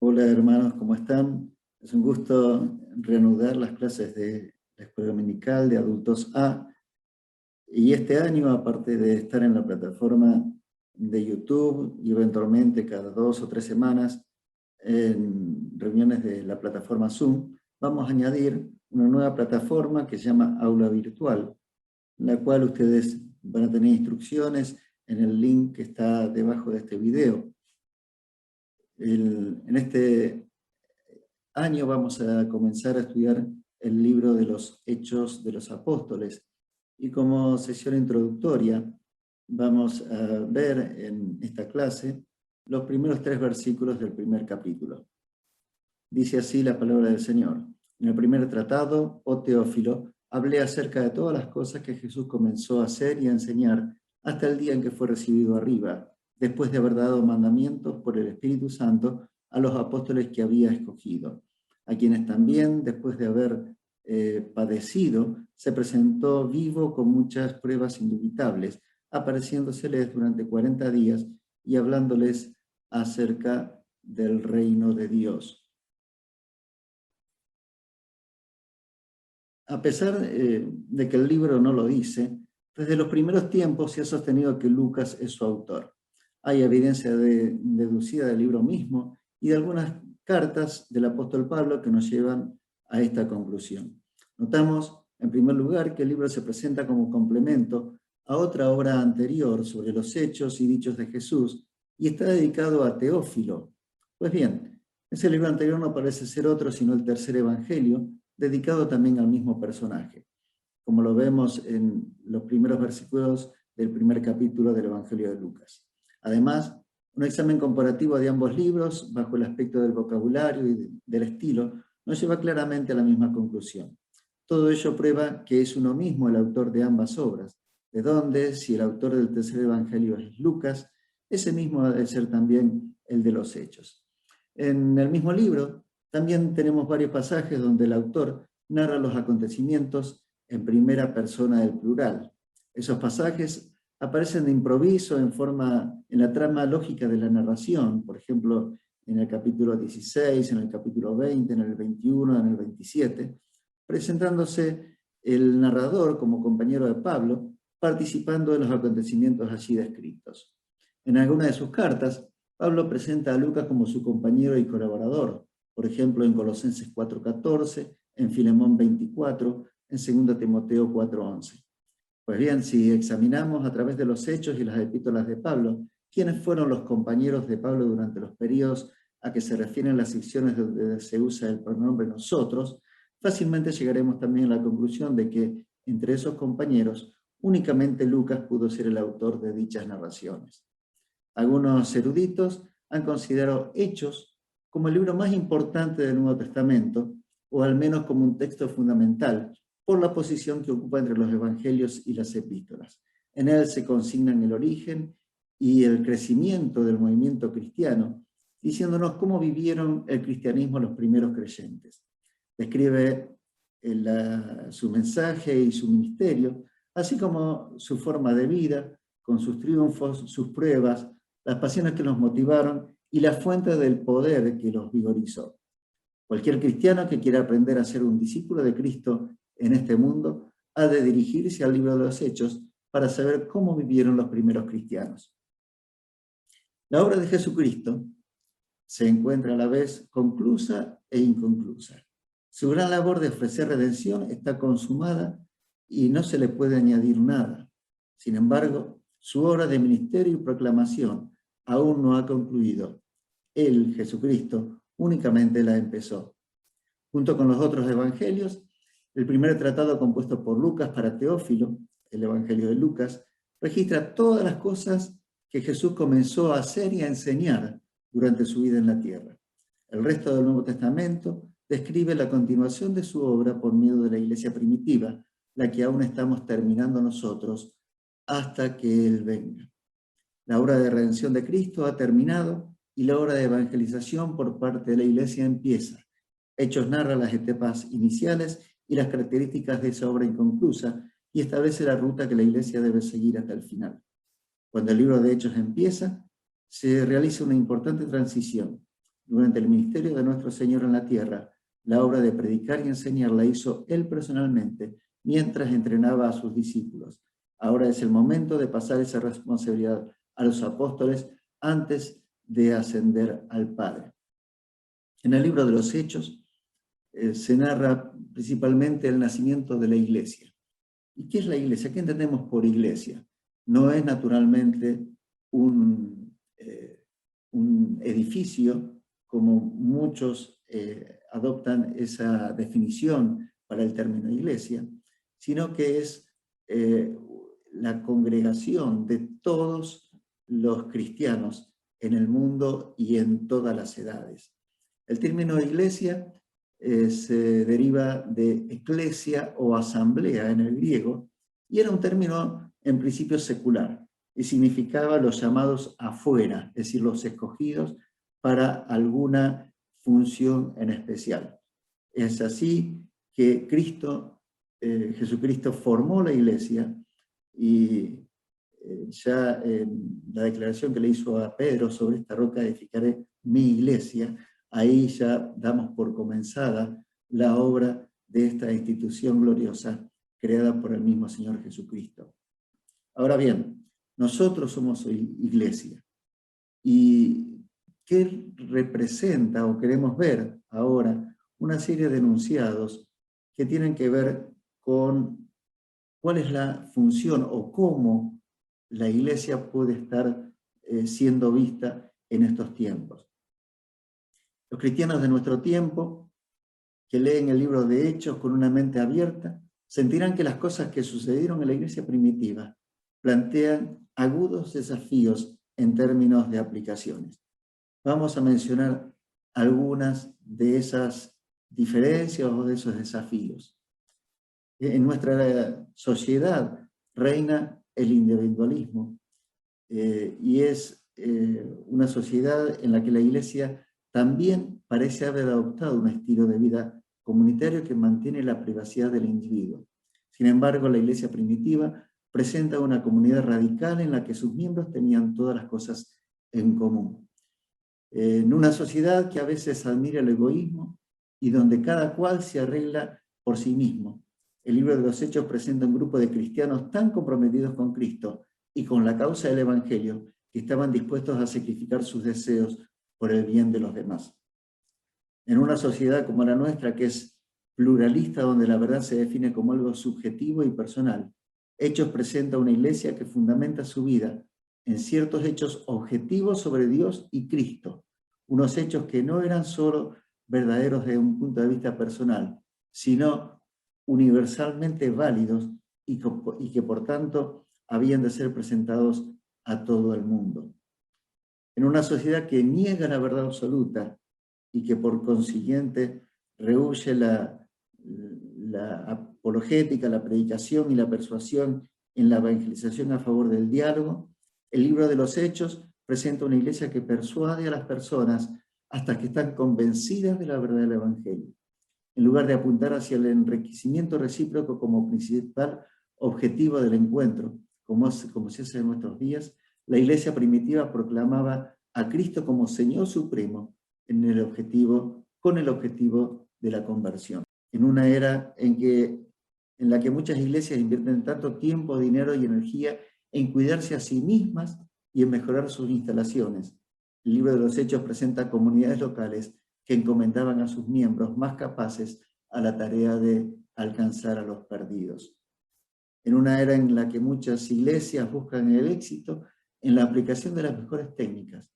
Hola hermanos, ¿cómo están? Es un gusto reanudar las clases de la Escuela Dominical de Adultos A. Y este año, aparte de estar en la plataforma de YouTube y eventualmente cada 2 o 3 semanas en reuniones de la plataforma Zoom, vamos a añadir una nueva plataforma que se llama Aula Virtual, en la cual ustedes van a tener instrucciones en el link que está debajo de este video. En este año vamos a comenzar a estudiar el libro de los Hechos de los Apóstoles. Y como sesión introductoria vamos a ver en esta clase los primeros 3 versículos del primer capítulo. Dice así la palabra del Señor. En el primer tratado, oh Teófilo, hablé acerca de todas las cosas que Jesús comenzó a hacer y a enseñar hasta el día en que fue recibido arriba, después de haber dado mandamientos por el Espíritu Santo a los apóstoles que había escogido, a quienes también, después de haber padecido, se presentó vivo con muchas pruebas indubitables, apareciéndoseles durante 40 días y hablándoles acerca del reino de Dios. A pesar de que el libro no lo dice, desde los primeros tiempos se ha sostenido que Lucas es su autor. Hay evidencia deducida del libro mismo y de algunas cartas del apóstol Pablo que nos llevan a esta conclusión. Notamos, en primer lugar, que el libro se presenta como complemento a otra obra anterior sobre los hechos y dichos de Jesús y está dedicado a Teófilo. Pues bien, ese libro anterior no parece ser otro sino el tercer evangelio, dedicado también al mismo personaje, como lo vemos en los primeros versículos del primer capítulo del Evangelio de Lucas. Además, un examen comparativo de ambos libros, bajo el aspecto del vocabulario y del estilo, nos lleva claramente a la misma conclusión. Todo ello prueba que es uno mismo el autor de ambas obras, de donde, si el autor del tercer Evangelio es Lucas, ese mismo debe ser también el de los Hechos. En el mismo libro, también tenemos varios pasajes donde el autor narra los acontecimientos en primera persona del plural. Esos pasajes aparecen de improviso en la trama lógica de la narración, por ejemplo, en el capítulo 16, en el capítulo 20, en el 21, en el 27, presentándose el narrador como compañero de Pablo, participando de los acontecimientos allí descritos. En alguna de sus cartas, Pablo presenta a Lucas como su compañero y colaborador, por ejemplo en Colosenses 4:14, en Filemón 24, en 2 Timoteo 4:11. Pues bien, si examinamos a través de los hechos y las epístolas de Pablo, quiénes fueron los compañeros de Pablo durante los periodos a que se refieren las secciones donde se usa el pronombre nosotros, fácilmente llegaremos también a la conclusión de que entre esos compañeros únicamente Lucas pudo ser el autor de dichas narraciones. Algunos eruditos han considerado Hechos como el libro más importante del Nuevo Testamento, o al menos como un texto fundamental, por la posición que ocupa entre los evangelios y las epístolas. En él se consignan el origen y el crecimiento del movimiento cristiano, diciéndonos cómo vivieron el cristianismo los primeros creyentes. Describe su mensaje y su ministerio, así como su forma de vida, con sus triunfos, sus pruebas, las pasiones que los motivaron y la fuente del poder que los vigorizó. Cualquier cristiano que quiera aprender a ser un discípulo de Cristo en este mundo ha de dirigirse al libro de los Hechos para saber cómo vivieron los primeros cristianos. La obra de Jesucristo se encuentra a la vez conclusa e inconclusa. Su gran labor de ofrecer redención está consumada y no se le puede añadir nada. Sin embargo, su obra de ministerio y proclamación aún no ha concluido. Él, Jesucristo, únicamente la empezó. Junto con los otros evangelios, el primer tratado compuesto por Lucas para Teófilo, el Evangelio de Lucas, registra todas las cosas que Jesús comenzó a hacer y a enseñar durante su vida en la tierra. El resto del Nuevo Testamento describe la continuación de su obra por medio de la iglesia primitiva, la que aún estamos terminando nosotros hasta que Él venga. La obra de redención de Cristo ha terminado y la obra de evangelización por parte de la iglesia empieza. Hechos narra las etapas iniciales y las características de esa obra inconclusa y establece la ruta que la iglesia debe seguir hasta el final. Cuando el libro de Hechos empieza, se realiza una importante transición. Durante el ministerio de nuestro Señor en la tierra, la obra de predicar y enseñar la hizo Él personalmente, mientras entrenaba a sus discípulos. Ahora es el momento de pasar esa responsabilidad a los apóstoles antes de ascender al Padre. En el libro de los Hechos se narra principalmente el nacimiento de la iglesia. ¿Y qué es la iglesia? ¿Qué entendemos por iglesia? No es naturalmente un edificio, como muchos adoptan esa definición para el término iglesia, sino que es la congregación de todos los cristianos en el mundo y en todas las edades. El término iglesia se deriva de eclesia o asamblea en el griego, y era un término en principio secular, y significaba los llamados afuera, es decir, los escogidos para alguna función en especial. Es así que Jesucristo formó la iglesia, y ya en la declaración que le hizo a Pedro: sobre esta roca edificaré mi iglesia, ahí ya damos por comenzada la obra de esta institución gloriosa creada por el mismo Señor Jesucristo. Ahora bien, nosotros somos iglesia. ¿Y qué representa o queremos ver ahora? Una serie de enunciados que tienen que ver con cuál es la función o cómo la iglesia puede estar siendo vista en estos tiempos. Los cristianos de nuestro tiempo, que leen el libro de Hechos con una mente abierta, sentirán que las cosas que sucedieron en la iglesia primitiva plantean agudos desafíos en términos de aplicaciones. Vamos a mencionar algunas de esas diferencias o de esos desafíos. En nuestra sociedad reina el individualismo, y es una sociedad en la que la iglesia también parece haber adoptado un estilo de vida comunitario que mantiene la privacidad del individuo. Sin embargo, la iglesia primitiva presenta una comunidad radical en la que sus miembros tenían todas las cosas en común. En una sociedad que a veces admira el egoísmo y donde cada cual se arregla por sí mismo, el libro de los Hechos presenta un grupo de cristianos tan comprometidos con Cristo y con la causa del Evangelio que estaban dispuestos a sacrificar sus deseos por el bien de los demás. En una sociedad como la nuestra, que es pluralista, donde la verdad se define como algo subjetivo y personal, Hechos presenta una iglesia que fundamenta su vida en ciertos hechos objetivos sobre Dios y Cristo, unos hechos que no eran solo verdaderos desde un punto de vista personal, sino universalmente válidos y que por tanto habían de ser presentados a todo el mundo. En una sociedad que niega la verdad absoluta y que por consiguiente rehúye la apologética, la predicación y la persuasión en la evangelización a favor del diálogo, el libro de los Hechos presenta una iglesia que persuade a las personas hasta que están convencidas de la verdad del Evangelio. En lugar de apuntar hacia el enriquecimiento recíproco como principal objetivo del encuentro, como se hace en nuestros días, la iglesia primitiva proclamaba a Cristo como Señor Supremo con el objetivo de la conversión. En una era en la que muchas iglesias invierten tanto tiempo, dinero y energía en cuidarse a sí mismas y en mejorar sus instalaciones, el libro de los Hechos presenta comunidades locales que encomendaban a sus miembros más capaces a la tarea de alcanzar a los perdidos. En una era en la que muchas iglesias buscan el éxito en la aplicación de las mejores técnicas,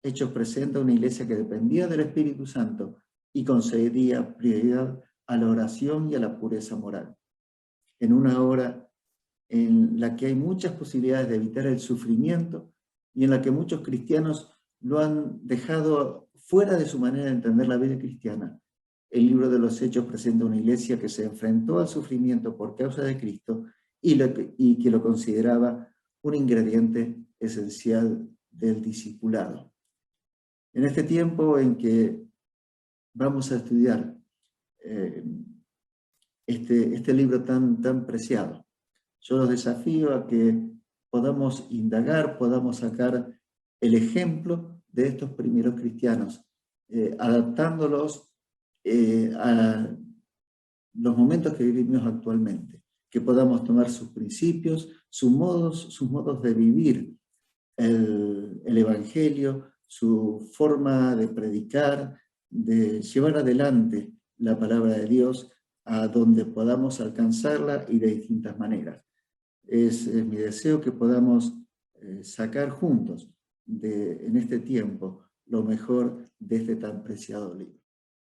Hechos presenta una iglesia que dependía del Espíritu Santo y concedía prioridad a la oración y a la pureza moral. En una hora en la que hay muchas posibilidades de evitar el sufrimiento y en la que muchos cristianos lo han dejado fuera de su manera de entender la vida cristiana, el libro de los Hechos presenta una iglesia que se enfrentó al sufrimiento por causa de Cristo y que lo consideraba un ingrediente esencial del discipulado. En este tiempo en que vamos a estudiar este libro tan preciado, yo los desafío a que podamos indagar, podamos sacar el ejemplo de estos primeros cristianos adaptándolos a los momentos que vivimos actualmente, que podamos tomar sus principios, sus modos de vivir el Evangelio, su forma de predicar, de llevar adelante la palabra de Dios a donde podamos alcanzarla y de distintas maneras. Es mi deseo que podamos sacar juntos en este tiempo lo mejor de este tan preciado libro.